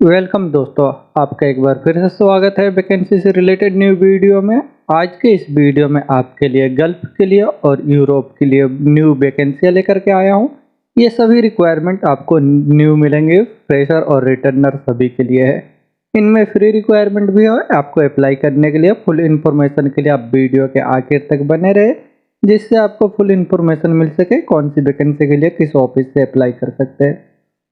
Welcome दोस्तों, आपका एक बार फिर से स्वागत है वैकेंसी से रिलेटेड न्यू वीडियो में। आज के इस वीडियो में आपके लिए गल्फ के लिए और यूरोप के लिए न्यू वैकेंसियाँ लेकर के आया हूँ। ये सभी रिक्वायरमेंट आपको न्यू मिलेंगे, फ्रेशर और रिटर्नर सभी के लिए है। इनमें फ्री रिक्वायरमेंट भी है। आपको अप्लाई करने के लिए फुल इन्फॉर्मेशन के लिए आप वीडियो के आखिर तक बने रहे, जिससे आपको फुल इन्फॉर्मेशन मिल सके कौन सी वैकेंसी के लिए किस ऑफिस से अप्लाई कर सकते हैं।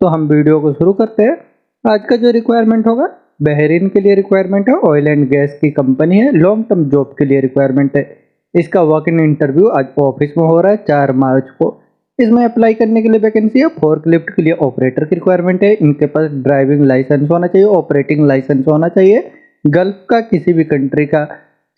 तो हम वीडियो को शुरू करते हैं। आज का जो रिक्वायरमेंट होगा, बहरीन के लिए रिक्वायरमेंट है। ऑयल एंड गैस की कंपनी है, लॉन्ग टर्म जॉब के लिए रिक्वायरमेंट है। इसका वॉक इन इंटरव्यू आज ऑफिस में हो रहा है 4 मार्च को। इसमें अप्लाई करने के लिए वैकेंसी है। फोर्कलिफ्ट के लिए ऑपरेटर की रिक्वायरमेंट है। इनके पास ड्राइविंग लाइसेंस होना चाहिए, ऑपरेटिंग लाइसेंस होना चाहिए। गल्फ का किसी भी कंट्री का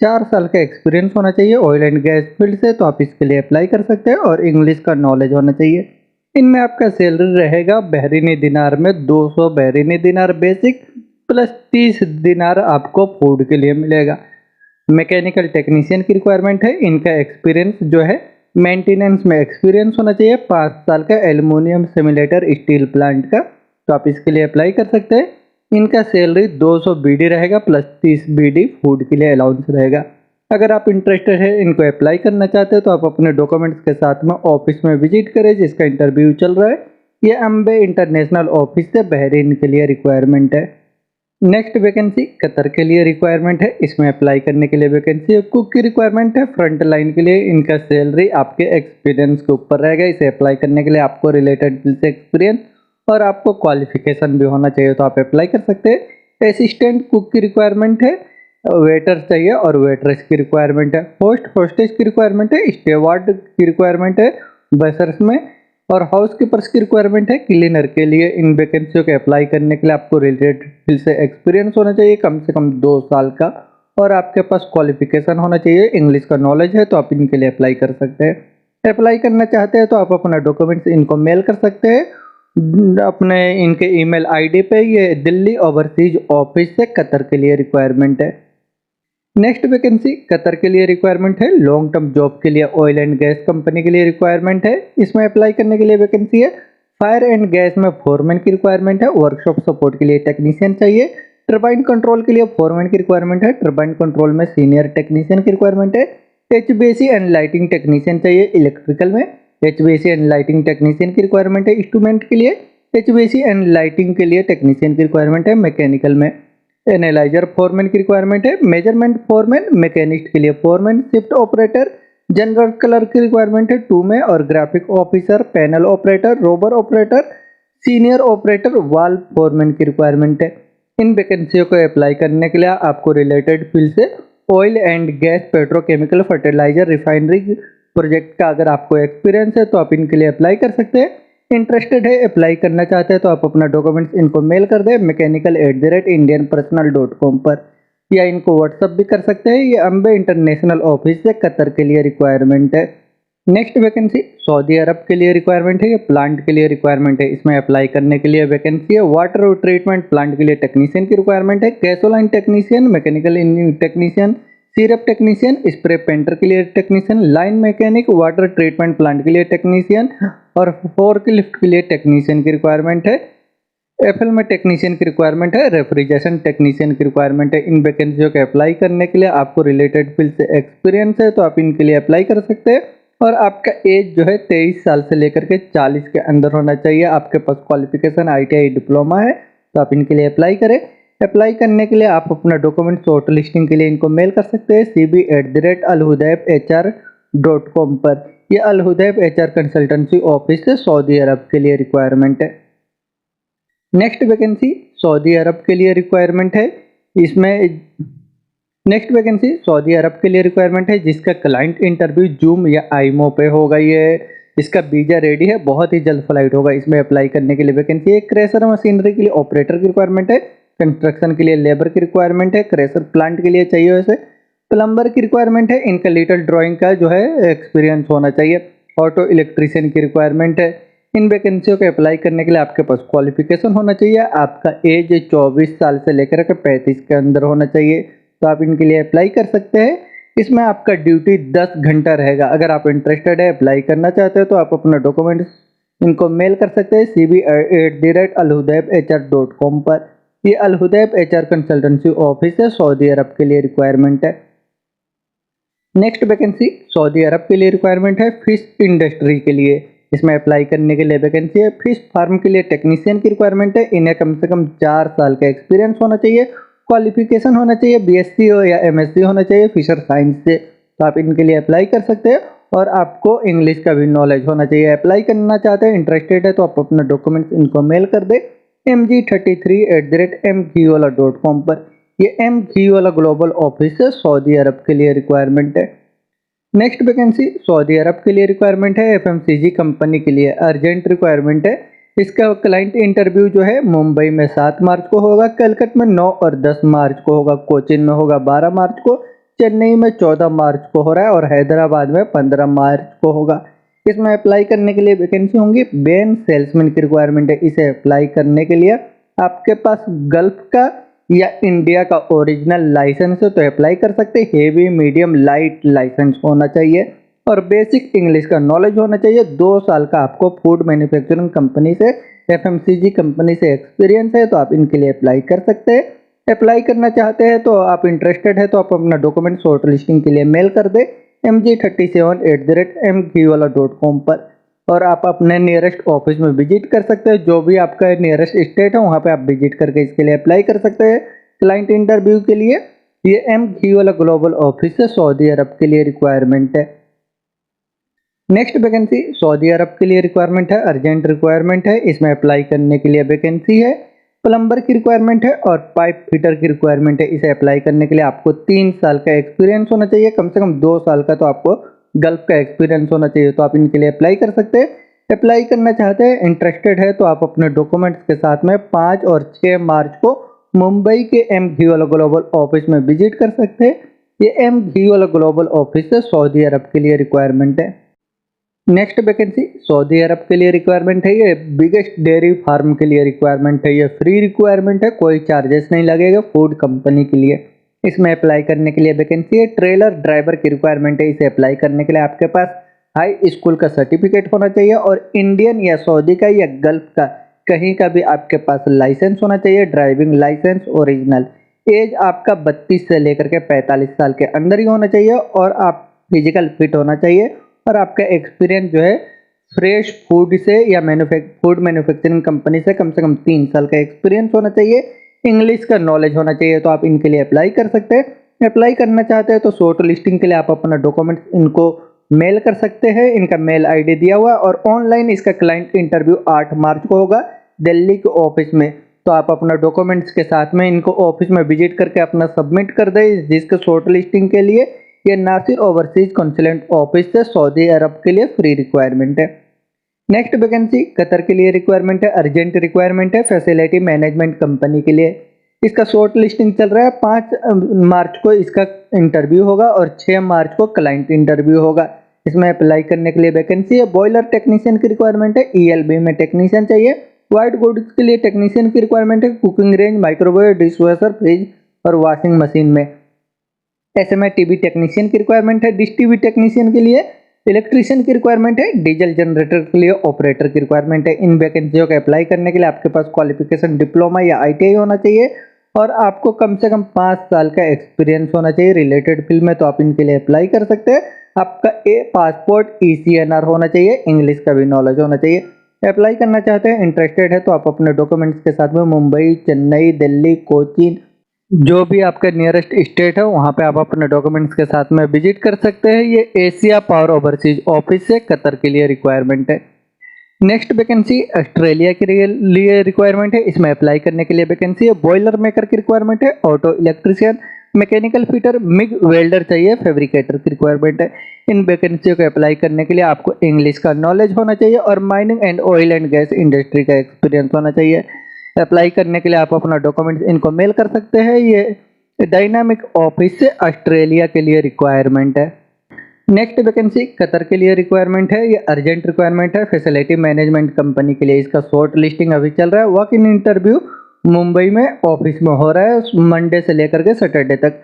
4 साल का एक्सपीरियंस होना चाहिए ऑयल एंड गैस फील्ड से, तो आप इसके लिए अप्लाई कर सकते हैं। और इंग्लिश का नॉलेज होना चाहिए। इनमें आपका सैलरी रहेगा बहरीनी दिनार में 200 बहरीनी दिनार बेसिक प्लस 30 दिनार आपको फूड के लिए मिलेगा। मैकेनिकल टेक्नीशियन की रिक्वायरमेंट है। इनका एक्सपीरियंस जो है मेंटेनेंस में एक्सपीरियंस होना चाहिए, 5 साल का एल्युमिनियम सिमुलेटर स्टील प्लांट का, तो आप इसके लिए अप्लाई कर सकते हैं। इनका सैलरी 200 बीडी रहेगा प्लस 30 बीडी फूड के लिए अलाउंस रहेगा। अगर आप इंटरेस्टेड है, इनको अप्लाई करना चाहते हो, तो आप अपने डॉक्यूमेंट्स के साथ में ऑफिस में विजिट करें जिसका इंटरव्यू चल रहा है। ये अम्बे इंटरनेशनल ऑफिस से बहरीन के लिए रिक्वायरमेंट है। नेक्स्ट वैकेंसी कतर के लिए रिक्वायरमेंट है। इसमें अप्लाई करने के लिए वैकेंसी है। कुक की रिक्वायरमेंट है फ्रंट लाइन के लिए। इनका सैलरी आपके एक्सपीरियंस के ऊपर रहेगा। इसे अप्लाई करने के लिए आपको रिलेटेड से एक्सपीरियंस और आपको क्वालिफिकेशन भी होना चाहिए, तो आप अप्लाई कर सकते हैं। असिस्टेंट कुक की रिक्वायरमेंट है। वेटर चाहिए और वेटरेस की रिक्वायरमेंट है। होस्ट होस्टेस की रिक्वायरमेंट है। स्टेवार्ड की रिक्वायरमेंट है बसर्स में। और हाउस कीपर्स की रिक्वायरमेंट है क्लीनर के लिए। इन वैकेंसियों के अप्लाई करने के लिए आपको रिलेटेड फील्ड से एक्सपीरियंस होना चाहिए कम से कम 2 साल का, और आपके पास क्वालिफिकेशन होना चाहिए, इंग्लिश का नॉलेज है, तो आप इनके लिए अप्लाई कर सकते हैं। अप्लाई करना चाहते हैं तो आप अपना डॉक्यूमेंट्स इनको मेल कर सकते हैं अपने इनके ईमेल आईडी पे। ये दिल्ली ओवरसीज ऑफिस से कतर के लिए रिक्वायरमेंट है। नेक्स्ट वैकेंसी कतर के लिए रिक्वायरमेंट है। लॉन्ग टर्म जॉब के लिए ऑयल एंड गैस कंपनी के लिए रिक्वायरमेंट है। इसमें अप्लाई करने के लिए वैकेंसी है। फायर एंड गैस में फोरमैन की रिक्वायरमेंट है। वर्कशॉप सपोर्ट के लिए टेक्नीशियन चाहिए। टरबाइन कंट्रोल के लिए फोरमैन की रिक्वायरमेंट है। टरबाइन कंट्रोल में सीनियर टेक्नीशियन की रिक्वायरमेंट है। एचवीएसी एंड लाइटिंग टेक्नीशियन चाहिए इलेक्ट्रिकल में। एचवीएसी एंड लाइटिंग टेक्नीशियन की रिक्वायरमेंट है इंस्ट्रूमेंट के लिए। एचवीएसी एंड लाइटिंग के लिए टेक्नीशियन की रिक्वायरमेंट है मैकेनिकल में। एनालाइजर फोरमैन की रिक्वायरमेंट है। मेजरमेंट फोरमैन मैकेनिस्ट के लिए foreman. Shift operator general colour की रिक्वायरमेंट है 2 में। और graphic officer, panel operator, rubber operator, senior operator, valve foreman की रिक्वायरमेंट है। इन वैकेंसियों को अप्लाई करने के लिए आपको रिलेटेड फील्ड से oil and gas, petrochemical, fertiliser, refinery project का अगर आपको एक्सपीरियंस है तो आप इनके लिए अप्लाई कर सकते हैं। इंटरेस्टेड है, अप्लाई करना चाहते हैं, तो आप अपना डॉक्यूमेंट्स इनको मेल कर दें mechanical@indianpersonal.com पर, या इनको व्हाट्सअप भी कर सकते हैं। ये अम्बे इंटरनेशनल ऑफिस से कतर के लिए रिक्वायरमेंट है। नेक्स्ट वैकेंसी सऊदी अरब के लिए रिक्वायरमेंट है। ये प्लांट के लिए रिक्वायरमेंट है। इसमें अप्लाई करने के लिए वैकेंसी है। वाटर ट्रीटमेंट प्लांट के लिए टेक्नीशियन की रिक्वायरमेंट है। Gasoline technician, mechanical technician, syrup technician, spray painter के लिए technician, line mechanic, water treatment plant के लिए टेक्नीशियन और फोर्कलिफ्ट के लिए टेक्नीशियन की रिक्वायरमेंट है। एफएल में टेक्नीशियन की रिक्वायरमेंट है। रेफ्रिजरेशन टेक्नीशियन की रिक्वायरमेंट है। इन वैकेंसियों के अप्लाई करने के लिए आपको रिलेटेड फील्ड से एक्सपीरियंस है, तो आप इनके लिए अप्लाई कर सकते हैं। और आपका एज जो है 23 साल से लेकर के 40 के अंदर होना चाहिए। आपके पास क्वालिफिकेशन ITI डिप्लोमा है, तो आप इनके लिए अप्लाई करें। अप्लाई करने के लिए आप अपना डॉक्यूमेंट शॉर्ट लिस्टिंग के लिए इनको मेल कर सकते हैं cb@alhudayfhr.com पर। यह अलहुदैफ HR कंसल्टेंसी ऑफिस से सऊदी अरब के लिए रिक्वायरमेंट है। नेक्स्ट वैकेंसी सऊदी अरब के लिए रिक्वायरमेंट है। इसमें नेक्स्ट वैकेंसी सऊदी अरब के लिए रिक्वायरमेंट है, जिसका क्लाइंट इंटरव्यू जूम या आईमो पे होगा। ये इसका वीजा रेडी है, बहुत ही जल्द फ्लाइट होगा। इसमें अप्लाई करने के लिए वैकेंसी है। क्रेशर मशीनरी के लिए ऑपरेटर की रिक्वायरमेंट है। कंस्ट्रक्शन के लिए लेबर की रिक्वायरमेंट है। क्रेशर प्लांट के लिए चाहिए वैसे। प्लम्बर की रिक्वायरमेंट है। इनका लिटिल ड्राइंग का जो है एक्सपीरियंस होना चाहिए। ऑटो इलेक्ट्रीशियन की रिक्वायरमेंट है। इन वैकेंसियों के अप्लाई करने के लिए आपके पास क्वालिफिकेशन होना चाहिए। आपका एज 24 साल से लेकर के 35 के अंदर होना चाहिए, तो आप इनके लिए अप्लाई कर सकते हैं। इसमें आपका ड्यूटी 10 घंटा रहेगा। अगर आप इंटरेस्टेड है, अप्लाई करना चाहते हैं, तो आप अपना डॉक्यूमेंट्स इनको मेल कर सकते हैं cb@alhudayfhr.com पर। ये अल हुदैब HR कंसल्टेंसी ऑफिस है, सऊदी अरब के लिए रिक्वायरमेंट है। नेक्स्ट वैकेंसी सऊदी अरब के लिए रिक्वायरमेंट है फिश इंडस्ट्री के लिए। इसमें अप्लाई करने के लिए वैकेंसी है। फिश फार्म के लिए टेक्नीशियन की रिक्वायरमेंट है। इन्हें कम से कम 4 साल का एक्सपीरियंस होना चाहिए। क्वालिफिकेशन होना चाहिए BSc हो या MSc होना चाहिए फिशर साइंस से, तो आप इनके लिए अप्लाई कर सकते हैं। और आपको इंग्लिश का भी नॉलेज होना चाहिए। अप्लाई करना चाहते हैं, इंटरेस्टेड है तो आप अपना डॉक्यूमेंट्स इनको मेल कर दें mg33@mgwala.com पर। ये mgwala ग्लोबल ऑफिस है, सऊदी अरब के लिए रिक्वायरमेंट है। नेक्स्ट वैकेंसी सऊदी अरब के लिए रिक्वायरमेंट है FMCG कंपनी के लिए, अर्जेंट रिक्वायरमेंट है। इसका क्लाइंट इंटरव्यू जो है मुंबई में 7 मार्च को होगा, कलकत्ता में 9 और 10 मार्च को होगा, कोचीन में होगा 12 मार्च को, चेन्नई में 14 मार्च को हो रहा है और हैदराबाद में 15 मार्च को होगा। इसमें अप्लाई करने के लिए वैकेंसी होंगी। बेन सेल्समैन की रिक्वायरमेंट है। इसे अप्लाई करने के लिए आपके पास गल्फ का या इंडिया का ओरिजिनल लाइसेंस है तो अप्लाई कर सकते हैं। हेवी मीडियम लाइट लाइसेंस होना चाहिए और बेसिक इंग्लिश का नॉलेज होना चाहिए। 2 साल का आपको फूड मैन्युफैक्चरिंग कंपनी से FMCG कंपनी से एक्सपीरियंस है तो आप इनके लिए अप्लाई कर सकते हैं। अप्लाई करना चाहते हैं तो आप इंटरेस्टेड है तो आप अपना डॉक्यूमेंट शॉर्ट लिस्टिंग के लिए मेल कर दें mg37@mgwala.com पर। और आप अपने नियरेस्ट ऑफिस में विजिट कर सकते हैं। जो भी आपका नियरेस्ट स्टेट है वहाँ पे आप विजिट करके इसके लिए अप्लाई कर सकते हैं क्लाइंट इंटरव्यू के लिए। ये mgwala ग्लोबल ऑफिस है, सऊदी अरब के लिए रिक्वायरमेंट है। नेक्स्ट वैकेंसी सऊदी अरब के लिए रिक्वायरमेंट है, अर्जेंट रिक्वायरमेंट है। इसमें अप्लाई करने के लिए वैकेंसी है। प्लम्बर की रिक्वायरमेंट है और पाइप फिटर की रिक्वायरमेंट है। इसे अप्लाई करने के लिए आपको 3 साल का एक्सपीरियंस होना चाहिए, कम से कम 2 साल का तो आपको गल्फ का एक्सपीरियंस होना चाहिए, तो आप इनके लिए अप्लाई कर सकते हैं। अप्लाई करना चाहते हैं, इंटरेस्टेड है तो आप अपने डॉक्यूमेंट्स के साथ में 5 और 6 मार्च को मुंबई के mgwala ग्लोबल ऑफिस में विजिट कर सकते हैं। ये mgwala ग्लोबल ऑफिस है, सऊदी अरब के लिए रिक्वायरमेंट है। नेक्स्ट वैकेंसी सऊदी अरब के लिए रिक्वायरमेंट है। ये बिगेस्ट डेयरी फार्म के लिए रिक्वायरमेंट है। ये फ्री रिक्वायरमेंट है, कोई चार्जेस नहीं लगेगा फूड कंपनी के लिए। इसमें अप्लाई करने के लिए वैकेंसी है। ट्रेलर ड्राइवर की रिक्वायरमेंट है। इसे अप्लाई करने के लिए आपके पास हाई स्कूल का सर्टिफिकेट होना चाहिए और इंडियन या सऊदी का या गल्फ का कहीं का भी आपके पास लाइसेंस होना चाहिए, ड्राइविंग लाइसेंस ओरिजिनल। एज आपका 32 से लेकर के 45 साल के अंदर ही होना चाहिए और आप फिजिकल फिट होना चाहिए और आपका एक्सपीरियंस जो है फ्रेश फूड से या फूड मैन्युफैक्चरिंग कंपनी से कम 3 साल का एक्सपीरियंस होना चाहिए। इंग्लिश का नॉलेज होना चाहिए, तो आप इनके लिए अप्लाई कर सकते हैं। अप्लाई करना चाहते हैं तो शॉर्ट लिस्टिंग के लिए आप अपना डॉक्यूमेंट्स इनको मेल कर सकते हैं। इनका मेल ID दिया हुआ है और ऑनलाइन इसका क्लाइंट इंटरव्यू 8 मार्च को होगा दिल्ली के ऑफिस में। तो आप अपना डॉक्यूमेंट्स के साथ में इनको ऑफिस में विजिट करके अपना सबमिट कर दें। जिसके शॉर्ट लिस्टिंग के लिए ये नासिर ओवरसीज कॉन्सुलेट ऑफिस से सऊदी अरब के लिए फ्री रिक्वायरमेंट है। नेक्स्ट वैकेंसी कतर के लिए रिक्वायरमेंट है, अर्जेंट रिक्वायरमेंट है, फैसिलिटी मैनेजमेंट कंपनी के लिए। इसका शॉर्ट लिस्टिंग चल रहा है। 5 मार्च को इसका इंटरव्यू होगा और 6 मार्च को क्लाइंट इंटरव्यू होगा। इसमें अप्लाई करने के लिए वैकेंसी है। बॉयलर टेक्नीशियन की रिक्वायरमेंट है। ELB में टेक्नीशियन चाहिए। व्हाइट गुड्स के लिए टेक्नीशियन की रिक्वायरमेंट है। Cooking range, microwave, dishwasher, fridge और वॉशिंग मशीन में। SMA TV टेक्नीशियन की रिक्वायरमेंट है। डिश TV टेक्नीशियन के लिए इलेक्ट्रीशियन की रिक्वायरमेंट है। डीजल जनरेटर के लिए ऑपरेटर की रिक्वायरमेंट है। इन वैकेंसियों के अप्लाई करने के लिए आपके पास क्वालिफिकेशन डिप्लोमा या ITI होना चाहिए और आपको कम से कम 5 साल का एक्सपीरियंस होना चाहिए रिलेटेड फील्ड में, तो आप इनके लिए अप्लाई कर सकते हैं। आपका पासपोर्ट ECNR होना चाहिए, इंग्लिश का भी नॉलेज होना चाहिए। अप्लाई करना चाहते हैं, इंटरेस्टेड है तो आप अपने डॉक्यूमेंट्स के साथ में मुंबई, चेन्नई, दिल्ली, कोचीन, जो भी आपका नियरेस्ट स्टेट है वहाँ पे आप अपने डॉक्यूमेंट्स के साथ में विजिट कर सकते हैं। ये एशिया पावर ओवरसीज ऑफिस से कतर के लिए रिक्वायरमेंट है। नेक्स्ट वैकेंसी ऑस्ट्रेलिया के लिए रिक्वायरमेंट है। इसमें अप्लाई करने के लिए वैकेंसी है। बॉयलर मेकर की रिक्वायरमेंट है। Auto electrician, mechanical fitter, MiG welder चाहिए, फैब्रिकेटर की रिक्वायरमेंट है। इन वैकेंसियों को अप्लाई करने के लिए आपको इंग्लिश का नॉलेज होना चाहिए और mining and oil and gas industry का एक्सपीरियंस होना चाहिए। अप्लाई करने के लिए आप अपना डॉक्यूमेंट्स इनको मेल कर सकते हैं। ये डायनामिक ऑफिस से ऑस्ट्रेलिया के लिए रिक्वायरमेंट है। नेक्स्ट वैकेंसी कतर के लिए रिक्वायरमेंट है। ये अर्जेंट रिक्वायरमेंट है, फैसिलिटी मैनेजमेंट कंपनी के लिए। इसका शॉर्ट लिस्टिंग अभी चल रहा है। वॉक इन इंटरव्यू मुंबई में ऑफिस में हो रहा है मंडे से लेकर के सैटरडे तक।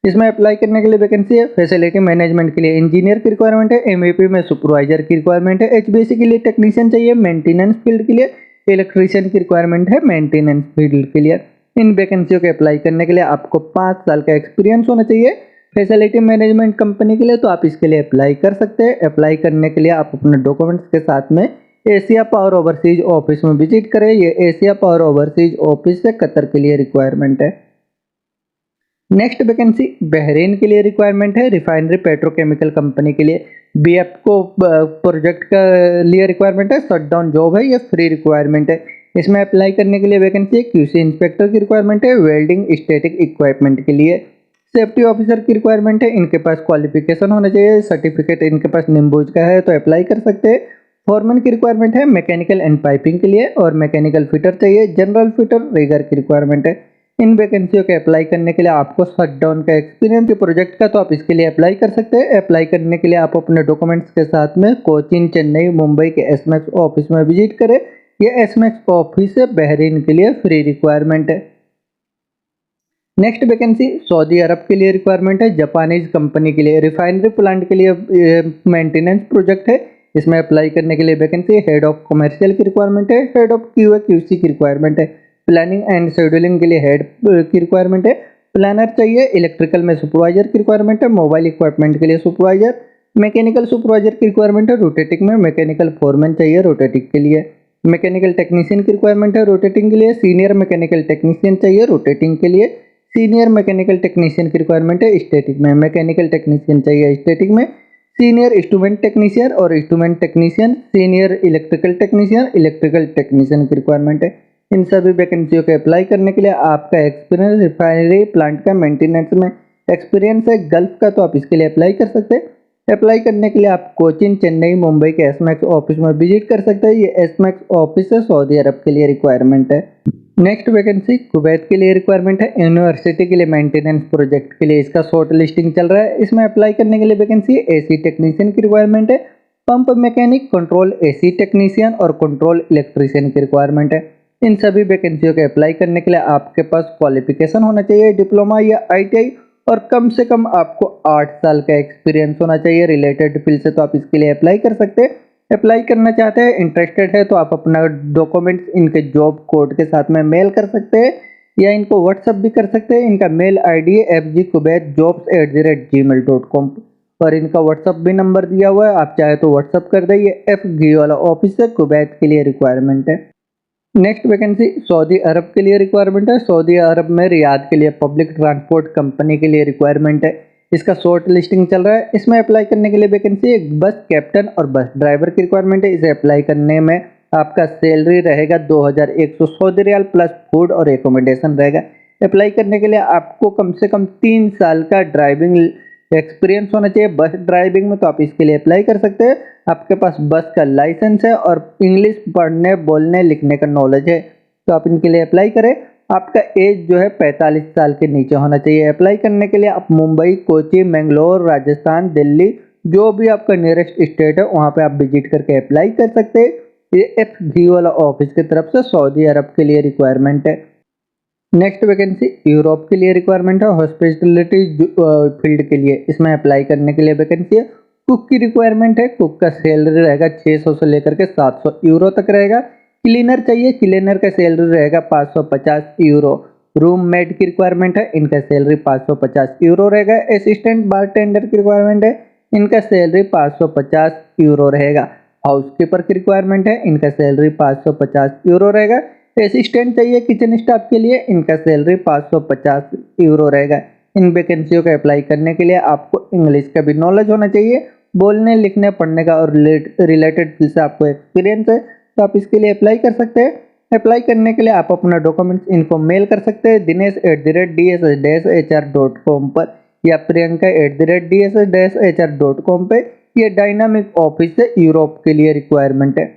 इसमें अप्लाई करने के लिए वैकेंसी है। फैसिलिटी मैनेजमेंट के लिए इंजीनियर की रिक्वायरमेंट है। MEP में सुपरवाइजर की रिक्वायरमेंट है। HVAC के लिए टेक्नीशियन चाहिए। मेंटेनेंस फील्ड के लिए इलेक्ट्रीशियन की रिक्वायरमेंट है, मेंटेनेंस फील्ड के लिए। इन वैकेंसियों के अप्लाई करने के लिए आपको 5 साल का एक्सपीरियंस होना चाहिए। फैसिलिटी मैनेजमेंट कंपनी के लिए तो आप इसके लिए अप्लाई कर सकते हैं। अप्लाई करने के लिए आप अपने डॉक्यूमेंट्स के साथ में एशिया पावर ओवरसीज ऑफिस में विजिट करें। ये एशिया पावर ओवरसीज ऑफिस से कतर के लिए रिक्वायरमेंट है। नेक्स्ट वैकेंसी बहरीन के लिए रिक्वायरमेंट है। रिफाइनरी पेट्रोकेमिकल कंपनी के लिए बीएफ को प्रोजेक्ट का लिए रिक्वायरमेंट है। शटडाउन जॉब है, ये फ्री रिक्वायरमेंट है। इसमें अप्लाई करने के लिए वैकेंसी है। क्यूसी इंस्पेक्टर की रिक्वायरमेंट है। वेल्डिंग स्टैटिक इक्विपमेंट के लिए सेफ्टी ऑफिसर की रिक्वायरमेंट है। इनके पास क्वालिफिकेशन होना चाहिए, सर्टिफिकेट इनके पास निम्बूज का है तो अप्लाई कर सकते हैं। फॉरमैन की रिक्वायरमेंट है मैकेनिकल एंड पाइपिंग के लिए, और मैकेनिकल फिटर चाहिए। जनरल फिटर रिगर की रिक्वायरमेंट है। इन वैकेंसियों के अप्लाई करने के लिए आपको शटडाउन का एक्सपीरियंस के प्रोजेक्ट का, तो आप इसके लिए अप्लाई कर सकते हैं। अप्लाई करने के लिए आप अपने डॉक्यूमेंट्स के साथ में कोचीन, चेन्नई, मुंबई के एसमैक्स ऑफिस में विजिट करें। यह एसमैक्स ऑफिस है, बहरीन के लिए फ्री रिक्वायरमेंट है। नेक्स्ट वैकेंसी सऊदी अरब के लिए रिक्वायरमेंट है। जापानीज कंपनी के लिए रिफाइनरी प्लांट के लिए मेंटेनेंस प्रोजेक्ट है। इसमें अप्लाई करने के लिए वैकेंसी हेड ऑफ कमर्शियल की रिक्वायरमेंट है। हेड ऑफ क्यूए क्यूसी की रिक्वायरमेंट है। प्लानिंग एंड शेड्यूलिंग के लिए हेड की रिक्वायरमेंट है। प्लानर चाहिए। इलेक्ट्रिकल में सुपरवाइजर की रिक्वायरमेंट है। मोबाइल इक्विपमेंट के लिए सुपरवाइजर। मैकेनिकल सुपरवाइजर की रिक्वायरमेंट है। रोटेटिंग में मैकेनिकल फोरमैन चाहिए रोटेटिंग के लिए। मैकेनिकल टेक्नीशियन की रिक्वायरमेंट है रोटेटिंग के लिए। सीनियर मैकेनिकल टेक्नीशियन चाहिए रोटेटिंग के लिए। सीनियर मैकेनिकल टेक्नीशियन की रिक्वायरमेंट है स्टैटिक में। मैकेनिकल टेक्नीशियन चाहिए स्टैटिक में। सीनियर इंस्ट्रूमेंट टेक्नीशियन और instrument technician. Senior electrical technician की रिक्वायरमेंट है। इन सभी वैकेंसियों के अप्लाई करने के लिए आपका एक्सपीरियंस रिफाइनरी प्लांट का मेंटेनेंस में एक्सपीरियंस है गल्फ का, तो आप इसके लिए अप्लाई कर सकते हैं। अप्लाई करने के लिए आप कोचीन, चेन्नई, मुंबई के एसमैक्स ऑफिस में विजिट कर सकते हैं। ये एसमैक्स ऑफिस है, सऊदी अरब के लिए रिक्वायरमेंट है। नेक्स्ट वैकेंसी कुवैत के लिए रिक्वायरमेंट है। यूनिवर्सिटी के लिए मेंटेनेंस प्रोजेक्ट के लिए इसका शॉर्ट लिस्टिंग चल रहा है। इसमें अप्लाई करने के लिए वैकेंसी एसी टेक्नीशियन की रिक्वायरमेंट है। Pump mechanic, control AC technician और कंट्रोल इलेक्ट्रीशियन की रिक्वायरमेंट है। इन सभी वैकेंसियों के अप्लाई करने के लिए आपके पास क्वालिफिकेशन होना चाहिए डिप्लोमा या आईटीआई, और कम से कम आपको 8 साल का एक्सपीरियंस होना चाहिए रिलेटेड फील्ड से, तो आप इसके लिए अप्लाई कर सकते हैं। अप्लाई करना चाहते हैं, इंटरेस्टेड है, तो आप अपना डॉक्यूमेंट्स इनके जॉब कोड के साथ में मेल कर सकते हैं या इनको व्हाट्सअप भी कर सकते हैं। इनका मेल आईडी है fgkubaitjobs@gmail.com और इनका व्हाट्सअप भी नंबर दिया हुआ है, आप चाहे तो व्हाट्सअप कर दें। ये FG वाला ऑफिस है, कुवैत के लिए रिक्वायरमेंट है। नेक्स्ट वैकेंसी सऊदी अरब के लिए रिक्वायरमेंट है। सऊदी अरब में रियाद के लिए पब्लिक ट्रांसपोर्ट कंपनी के लिए रिक्वायरमेंट है। इसका शॉर्ट लिस्टिंग चल रहा है। इसमें अप्लाई करने के लिए वैकेंसी एक बस कैप्टन और बस ड्राइवर की रिक्वायरमेंट है। इसे अप्लाई करने में आपका सैलरी रहेगा 2100 सऊदी रियाल प्लस फूड और एकोमोडेशन रहेगा। अप्लाई करने के लिए आपको कम से कम 3 साल का ड्राइविंग एक्सपीरियंस होना चाहिए बस ड्राइविंग में, तो आप इसके लिए अप्लाई कर सकते हैं। आपके पास बस का लाइसेंस है और इंग्लिश पढ़ने, बोलने, लिखने का नॉलेज है, तो आप इनके लिए अप्लाई करें। आपका एज जो है 45 साल के नीचे होना चाहिए। अप्लाई करने के लिए आप मुंबई, कोची, मैंगलोर, राजस्थान, दिल्ली, जो भी आपका नियरेस्ट स्टेट है वहाँ पे आप विजिट करके अप्लाई कर सकते हैं। ये FG वाला ऑफिस की तरफ से सऊदी अरब के लिए रिक्वायरमेंट है। नेक्स्ट वैकेंसी यूरोप के लिए रिक्वायरमेंट है हॉस्पिटलिटी फील्ड के लिए। इसमें अप्लाई करने के लिए वैकेंसी है। कुक की रिक्वायरमेंट है। कुक का सैलरी रहेगा 600 से लेकर के 700 यूरो तक रहेगा। क्लीनर चाहिए। क्लीनर का सैलरी रहेगा 550 यूरो। रूम मेट की रिक्वायरमेंट है। इनका सैलरी 550 यूरो रहेगा। असिस्टेंट बारटेंडर की रिक्वायरमेंट है। इनका सैलरी 550 यूरो रहेगा। हाउसकीपर की रिक्वायरमेंट है। इनका सैलरी 550 यूरो रहेगा। असिस्टेंट चाहिए किचन स्टाफ के लिए। इनका सैलरी 550 यूरो रहेगा। इन वैकेंसियों का अप्लाई करने के लिए आपको इंग्लिश का भी नॉलेज होना चाहिए, बोलने, लिखने, पढ़ने का और रिलेटेड फील्ड से आपको एक्सपीरियंस है, तो आप इसके लिए अप्लाई कर सकते हैं। अप्लाई करने के लिए आप अपना डॉक्यूमेंट्स इनको मेल कर सकते हैं dinesh@dss-hr.com पर या priyanka@dss-hr.com पे। ये डायनामिक ऑफिस है, यूरोप के लिए रिक्वायरमेंट है।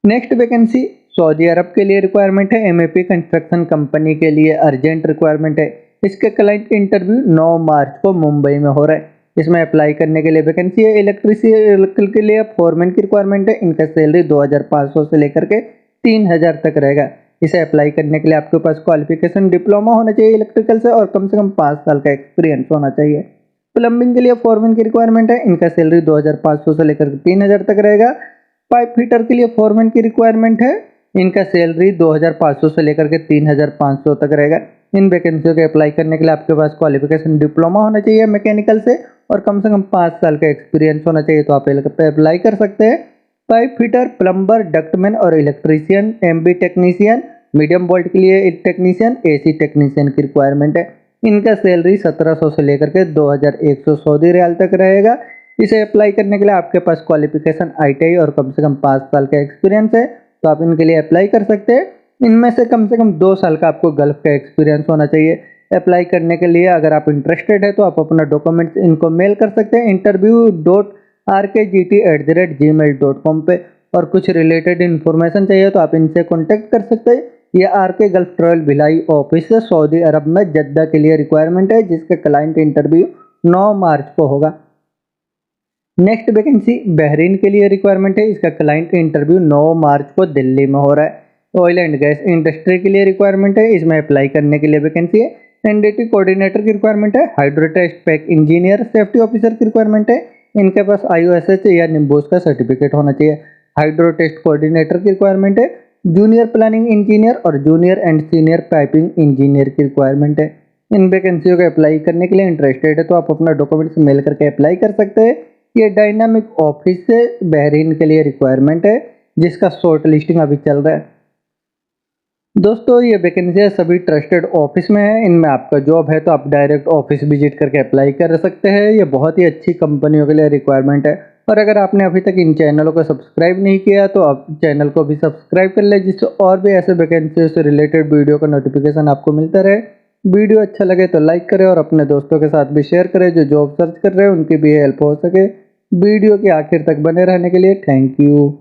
नेक्स्ट वैकेंसी सऊदी अरब के लिए रिक्वायरमेंट है। MAP कंस्ट्रक्शन कंपनी के लिए अर्जेंट रिक्वायरमेंट है। इसके क्लाइंट इंटरव्यू 9 मार्च को मुंबई में हो रहा है। इसमें अप्लाई करने के लिए वैकेंसी है। इलेक्ट्रिकल के लिए फोरमैन की रिक्वायरमेंट है। इनका सैलरी 2500 से लेकर के 3000 तक रहेगा। इसे अप्लाई करने के लिए आपके पास क्वालिफिकेशन डिप्लोमा होना चाहिए इलेक्ट्रिकल से और कम से कम 5 साल का एक्सपीरियंस होना चाहिए। प्लम्बिंग के लिए फोरमैन की रिक्वायरमेंट है। इनका सैलरी 2500 से लेकर 3000 तक रहेगा। पाइप फिटर के लिए फोरमैन की रिक्वायरमेंट है। इनका सैलरी 2500 से लेकर के 3500 तक रहेगा। इन वैकेंसियों के अप्लाई करने के लिए आपके पास क्वालिफिकेशन डिप्लोमा होना चाहिए मैकेनिकल से और कम से कम 5 साल का एक्सपीरियंस होना चाहिए, तो आप अप्लाई कर सकते हैं। पाइप फिटर, प्लम्बर, डक्टमैन और electrician, MB technician, medium volt के लिए टेक्नीशियन, एसी टेक्नीशियन की रिक्वायरमेंट है। इनका सैलरी 1700 से लेकर के 2100 सऊदी रियाल तक रहेगा। इसे अप्लाई करने के लिए आपके पास क्वालिफिकेशन ITI और कम से कम 5 साल का एक्सपीरियंस है, तो आप इनके लिए अप्लाई कर सकते हैं। इनमें से कम 2 साल का आपको गल्फ का एक्सपीरियंस होना चाहिए। अप्लाई करने के लिए अगर आप इंटरेस्टेड है तो आप अपना डॉक्यूमेंट्स इनको मेल कर सकते हैं interview.rkgt@gmail.com पे। और कुछ रिलेटेड इन्फॉर्मेशन चाहिए तो आप इनसे कॉन्टेक्ट कर सकते हैं। ये RK gulf travel Bhilai office है, सऊदी अरब में जद्दा के लिए रिक्वायरमेंट है, जिसका क्लाइंट इंटरव्यू 9 मार्च को होगा। नेक्स्ट वैकेंसी बहरीन के लिए रिक्वायरमेंट है, इसका क्लाइंट इंटरव्यू 9 मार्च को दिल्ली में हो रहा है। ऑयल एंड गैस इंडस्ट्री के लिए रिक्वायरमेंट है, इसमें अप्लाई करने के लिए वैकेंसी है। NDT कोऑर्डिनेटर की रिक्वायरमेंट है। Hydrotest pack engineer, safety officer की रिक्वायरमेंट है। इनके पास IOSH या निम्बोस का सर्टिफिकेट होना चाहिए। हाइड्रोटेस्ट कोऑर्डिनेटर की रिक्वायरमेंट है। जूनियर प्लानिंग इंजीनियर और junior and senior piping engineer की रिक्वायरमेंट है। इन वैकेंसियों को अप्लाई करने के लिए इंटरेस्टेड है तो आप अपना डॉक्यूमेंट्स मेल करके अप्लाई कर सकते हैं। ये डायनामिक ऑफिस से बहरीन के लिए रिक्वायरमेंट है, जिसका शॉर्ट लिस्टिंग अभी चल रहा है। दोस्तों ये वैकेंसी सभी ट्रस्टेड ऑफिस में है, इनमें आपका जॉब है तो आप डायरेक्ट ऑफिस विजिट करके अप्लाई कर सकते हैं। ये बहुत ही अच्छी कंपनियों के लिए रिक्वायरमेंट है। और अगर आपने अभी तक इन चैनलों को सब्सक्राइब नहीं किया तो आप चैनल को भी सब्सक्राइब कर ले, जिससे और भी ऐसे वैकेंसी से रिलेटेड वीडियो का नोटिफिकेशन आपको मिलता रहे। वीडियो अच्छा लगे तो लाइक करें और अपने दोस्तों के साथ भी शेयर करें जो जॉब सर्च कर रहे हैं, उनकी भी हेल्प हो सके। वीडियो के आखिर तक बने रहने के लिए थैंक यू।